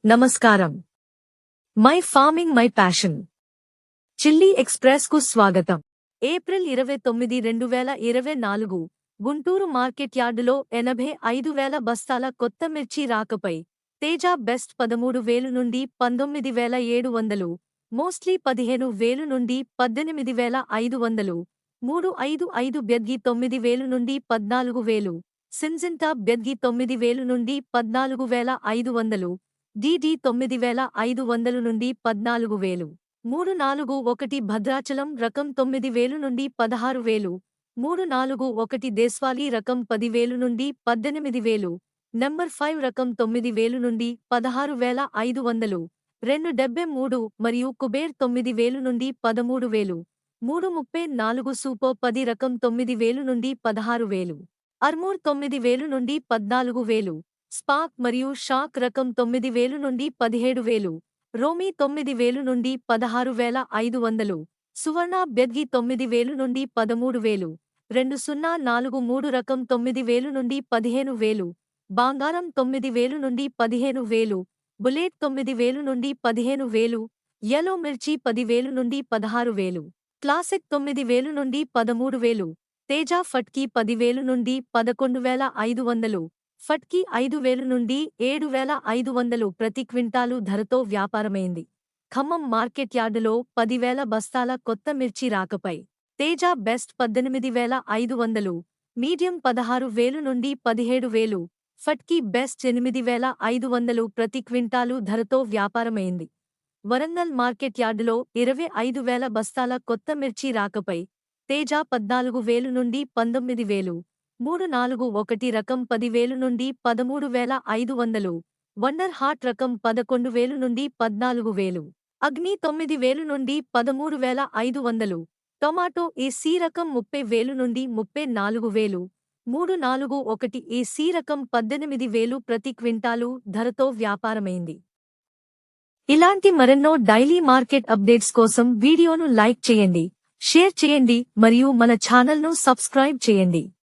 నమస్కారం. My farming my passion chilli express కు స్వాగతం. ఏప్రిల్ 29, 2024 గుంటూరు మార్కెట్ యార్డులో 85,000 బస్తాల కొత్త మిర్చి రాకపై తేజ బెస్ట్ 13,000 నుండి 19,700, మోస్ట్లీ 15,000 నుండి 18,500, 355 బెద్గి 9,000 నుండి 14,000, సింజింటా బెద్గి 9,000 నుండి 14,500, DD 9,500 నుండి 14,000, 341 భద్రాచలం రకం 9,000 నుండి 16,000, 341 దేశ్వాలీ రకం 10,000 నుండి 18,000, నంబర్ 5 రకం 9,000 నుండి 16,500, 273 మరియు కుబేర్ 9,000 నుండి 13,000, 334 సూపర్ 10 రకం 9,000 నుండి 16,000, అర్మూర్ 9,000 నుండి 14,000, స్పార్క్ మరియు షాక్ రకం 9,000 నుండి 17,000, రోమీ 9,000 నుండి 16,500, సువర్ణ బెద్గి 9,000 నుండి 13,000, 2043 రకం 9,000 నుండి 15,000, బంగారం 9,000 నుండి 15,000, బుల్లెట్ 9,000 నుండి 15,000, యెల్లో మిర్చి 10,000 నుండి 16,000, క్లాసిక్ 9,000 నుండి 13,000, తేజ ఫట్కీ 10,000 నుండి 11,500, ఫట్కీ 5,000 నుండి 7,500 ప్రతి క్వింటాలు ధరతో వ్యాపారమైంది. ఖమ్మం మార్కెట్ యార్డులో 10,000 బస్తాల కొత్త మిర్చి రాకపై తేజ బెస్ట్ 18,500, మీడియం 16,000 నుండి 17,000, ఫట్కీ బెస్ట్ 8,500 ప్రతి క్వింటాలు ధరతో వ్యాపారమైంది. వరంగల్ మార్కెట్ యార్డులో 25,000 బస్తాల కొత్త మిర్చి రాకపై తేజ 14,000 నుండి 19,000, 341 రకం 10,000 నుండి 13,500, వండర్ హార్ట్ రకం 11,000 నుండి 14,000, అగ్ని 9,000 నుండి 13,500, టొమాటో ఏసీ రకం 30,000 నుండి 34,000, 341 ఏసీ రకం 18,000 ప్రతి క్వింటాలు ధరతో వ్యాపారమైంది. ఇలాంటి మరెన్నో డైలీ మార్కెట్ అప్డేట్స్ కోసం వీడియోను లైక్ చేయండి, షేర్ చేయండి మరియు మన ఛానల్ను సబ్స్క్రైబ్ చేయండి.